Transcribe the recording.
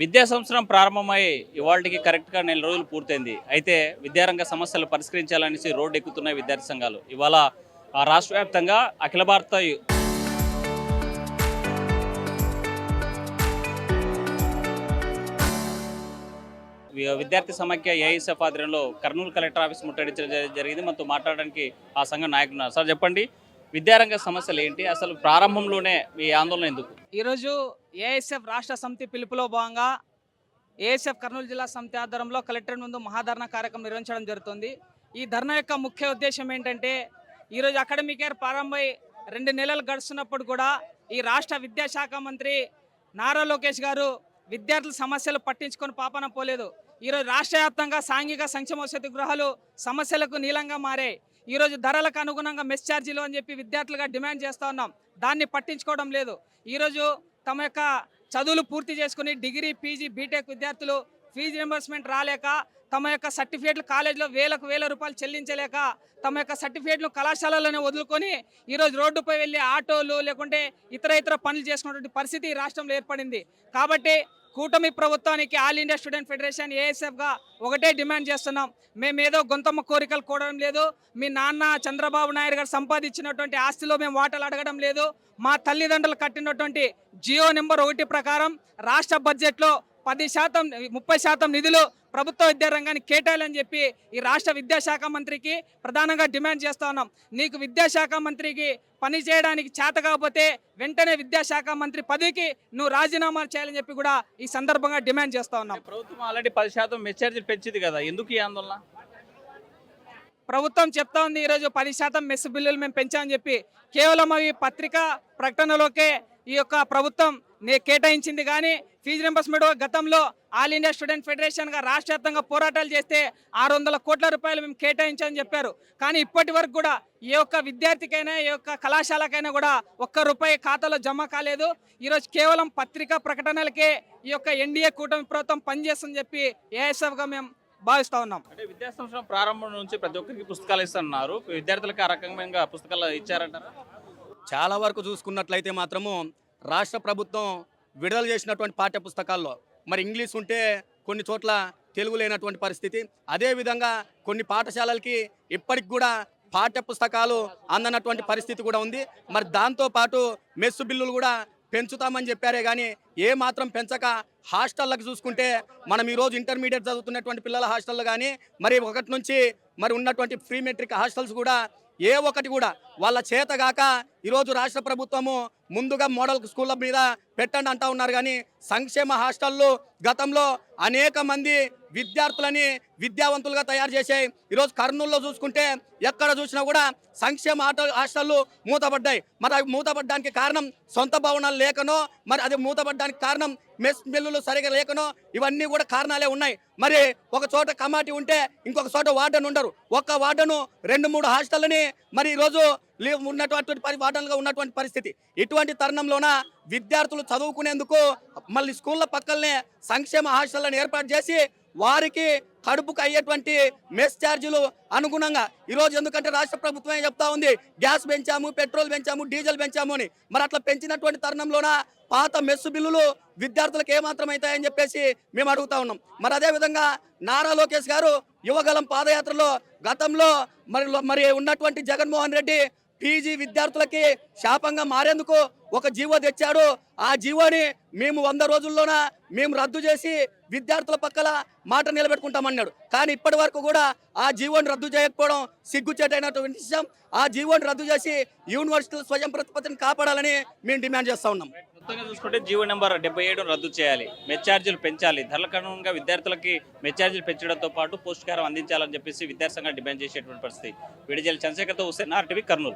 విద్యా సంవత్సరం ప్రారంభమై ఇవాళకి కరెక్ట్గా నెల రోజులు పూర్తయింది. అయితే విద్యారంగ సమస్యలు పరిష్కరించాలనేసి రోడ్డు ఎక్కుతున్నాయి విద్యార్థి సంఘాలు. ఇవాళ రాష్ట్ర వ్యాప్తంగా అఖిల భారత విద్యార్థి సమాఖ్య ఏఐఎస్ఎఫ్ ఆధ్వర్యంలో కర్నూలు కలెక్టర్ ఆఫీస్ ముట్టడించడం జరిగింది. మనతో మాట్లాడడానికి ఆ సంఘం నాయకులు ఉన్నారు. సార్ చెప్పండి, విద్యారంగ సమస్యలు ఏంటి, అసలు ప్రారంభంలోనే మీ ఆందోళన ఎందుకు? ఈరోజు ఏఎస్ఎఫ్ రాష్ట్ర సమితి పిలుపులో భాగంగా ఏఎస్ఎఫ్ కర్నూలు జిల్లా సమితి ఆధ్వర్యంలో కలెక్టర్ ముందు మహాధర్నా కార్యక్రమం నిర్వహించడం జరుగుతుంది. ఈ ధర్నా యొక్క ముఖ్య ఉద్దేశం ఏంటంటే, ఈరోజు అకాడమిక్ ఇయర్ ప్రారంభమై 2 నెలలు గడుస్తున్నప్పుడు కూడా ఈ రాష్ట్ర విద్యాశాఖ మంత్రి నారా లోకేష్ గారు విద్యార్థుల సమస్యలు పట్టించుకొని పాపన పోలేదు. ఈరోజు రాష్ట్ర వ్యాప్తంగా సాంఘిక సంక్షేమ వసతి గృహాలు సమస్యలకు నీలంగా మారాయి. ఈరోజు ధరలకు అనుగుణంగా మెస్ ఛార్జీలు అని చెప్పి విద్యార్థులుగా డిమాండ్ చేస్తూ ఉన్నాం. దాన్ని పట్టించుకోవడం లేదు. ఈరోజు తమ యొక్క చదువులు పూర్తి చేసుకుని డిగ్రీ, పీజీ, బీటెక్ విద్యార్థులు ఫీజు రింబర్స్మెంట్ రాలేక, తమ యొక్క సర్టిఫికేట్లు కాలేజీలో వేల రూపాయలు చెల్లించలేక, తమ యొక్క సర్టిఫికేట్లు కళాశాలలోనే వదులుకొని ఈరోజు రోడ్డుపై వెళ్ళి ఆటోలు లేకుంటే ఇతర పనులు చేసుకున్నటువంటి పరిస్థితి ఈ రాష్ట్రంలో ఏర్పడింది. కాబట్టి కూటమి ప్రభుత్వానికి ఆల్ ఇండియా స్టూడెంట్ ఫెడరేషన్ ఏఎస్ఎఫ్గా ఒకటే డిమాండ్ చేస్తున్నాం. మేమేదో గొంతమ్మ కోరికలు కోరడం లేదు. మీ నాన్న చంద్రబాబు నాయుడు గారు సంపాదించినటువంటి ఆస్తిలో మేము వాటాలు అడగడం లేదు. మా తల్లిదండ్రులు కట్టినటువంటి జియో నెంబర్ 1 ప్రకారం రాష్ట్ర బడ్జెట్లో 10%, 30% నిధులు ప్రభుత్వ విద్యారంగాన్ని కేటాయాలని చెప్పి ఈ రాష్ట్ర విద్యాశాఖ మంత్రికి ప్రధానంగా డిమాండ్ చేస్తూ ఉన్నాం. నీకు విద్యాశాఖ మంత్రికి పని చేయడానికి చేత కాకపోతే వెంటనే విద్యాశాఖ మంత్రి పదవికి నువ్వు రాజీనామా చేయాలని చెప్పి కూడా ఈ సందర్భంగా డిమాండ్ చేస్తూ ఉన్నాం. ప్రభుత్వం ఆల్రెడీ 10% మెస్ ఛార్జీలు పెంచింది కదా, ఎందుకు ఈ ఆందోళన? ప్రభుత్వం చెప్తా ఉంది ఈరోజు 10% మెస్ బిల్లులు మేము పెంచామని చెప్పి. కేవలం అవి పత్రికా ప్రకటనలోకే ఈ యొక్క ప్రభుత్వం కేటాయించింది. కానీ ఫీజు రింబర్స్మెంట్ గతంలో ఆల్ ఇండియా స్టూడెంట్ ఫెడరేషన్గా రాష్ట్ర వ్యాప్తంగా పోరాటాలు చేస్తే 600 కోట్ల రూపాయలు మేము కేటాయించామని చెప్పారు. కానీ ఇప్పటి వరకు కూడా ఏ ఒక్క విద్యార్థికైనా, ఏ ఒక్క కళాశాలకైనా కూడా ₹1 ఖాతాలో జమ కాలేదు. ఈరోజు కేవలం పత్రికా ప్రకటనలకే ఈ యొక్క ఎన్డీఏ కూటమి ప్రభుత్వం పనిచేస్తుందని చెప్పి ఏఎస్ఎఫ్గా మేము భావిస్తూ ఉన్నాం. అంటే విద్యా సంవత్సరం ప్రారంభం నుంచి ప్రతి ఒక్కరికి పుస్తకాలు ఇస్తున్నారు. విద్యార్థులకు ఆ రకంగా పుస్తకాలు ఇచ్చారంటారా? చాలా వరకు చూసుకున్నట్లయితే మాత్రము రాష్ట్ర ప్రభుత్వం విడుదల చేసినటువంటి పాఠ్య పుస్తకాల్లో మరి ఇంగ్లీష్ ఉంటే కొన్ని చోట్ల తెలుగు లేనటువంటి పరిస్థితి. అదేవిధంగా కొన్ని పాఠశాలలకి ఇప్పటికి కూడా పాఠ్య పుస్తకాలు అందనటువంటి పరిస్థితి కూడా ఉంది. మరి దాంతోపాటు మెస్సు బిల్లులు కూడా పెంచుతామని చెప్పారే కానీ ఏ మాత్రం పెంచక హాస్టళ్ళకు చూసుకుంటే మనం ఈరోజు ఇంటర్మీడియట్ చదువుతున్నటువంటి పిల్లల హాస్టళ్ళు కానీ మరి 1 నుంచి మరి ఉన్నటువంటి ప్రీ మెట్రిక్ హాస్టల్స్ కూడా ఏ ఒక్కటి కూడా వాళ్ళ చేతగాక ఈరోజు రాష్ట్ర ప్రభుత్వము ముందుగా మోడల్ స్కూళ్ళ మీద పెట్టండి అంటూ ఉన్నారు. కానీ సంక్షేమ హాస్టళ్ళు గతంలో అనేక మంది విద్యార్థులని విద్యావంతులుగా తయారు చేశాయి. ఈరోజు కర్నూలులో చూసుకుంటే ఎక్కడ చూసినా కూడా సంక్షేమ హాస్టళ్ళు మూతపడ్డాయి. మరి అవి మూతపడ్డానికి కారణం సొంత భవనాలు లేకనో, మరి అది మూతపడ్డానికి కారణం మెస్ బిల్లులు సరిగా లేకనో, ఇవన్నీ కూడా కారణాలే ఉన్నాయి. మరి ఒక చోట కమాటీ ఉంటే ఇంకొక చోట వార్డెన్ ఉండరు. ఒక్క వార్డెను 2-3 హాస్టళ్ళని మరి ఈరోజు ఉన్నటువంటి వార్డెన్లుగా ఉన్నటువంటి పరిస్థితి. ఇటువంటి తరుణంలోన విద్యార్థులు చదువుకునేందుకు మళ్ళీ స్కూళ్ళ పక్కనే సంక్షేమ హాస్టళ్లను ఏర్పాటు చేసి వారికి కడుపుకు అయ్యేటువంటి మెస్ ఛార్జీలు అనుగుణంగా ఈరోజు, ఎందుకంటే రాష్ట్ర ప్రభుత్వమే చెప్తా ఉంది గ్యాస్ పెంచాము, పెట్రోల్ పెంచాము, డీజిల్ పెంచాము అని. మరి అట్లా పెంచినటువంటి తరుణంలోన పాత మెస్సు బిల్లులు విద్యార్థులకు ఏమాత్రం అవుతాయని చెప్పేసి మేము అడుగుతా ఉన్నాం. మరి అదేవిధంగా నారా లోకేష్ గారు యువగలం పాదయాత్రలో గతంలో మరి ఉన్నటువంటి జగన్మోహన్ రెడ్డి పీజీ విద్యార్థులకి శాపంగా మారేందుకు ఒక జీవో తెచ్చాడు. ఆ జీవోని మేము 100 రోజుల్లోన మేము రద్దు చేసి విద్యార్థుల పక్కల మాట నిలబెట్టుకుంటామన్నాడు. కానీ ఇప్పటి వరకు కూడా ఆ జీవోని రద్దు చేయకపోవడం సిగ్గుచేటైనటువంటి విషయం. ఆ జీవోని రద్దు చేసి యూనివర్సిటీల స్వయం ప్రతిపత్తిని కాపాడాలని మేము డిమాండ్ చేస్తూ ఉన్నాం. మొత్తంగా చూసుకుంటే జీవో నెంబర్ 77 రద్దు చేయాలి, మెస్ ఛార్జీలు పెంచాలి, ధరల కారణంగా విద్యార్థులకి మెస్ ఛార్జీలు పెంచడంతో పాటు పౌష్టికాహారం అందించాలని చెప్పేసి విద్యార్థి సంఘాలు డిమాండ్ చేసేటువంటి పరిస్థితి. విడుదల చంద్రశేఖర్తో హుస్సేన్, RTV, కర్నూలు.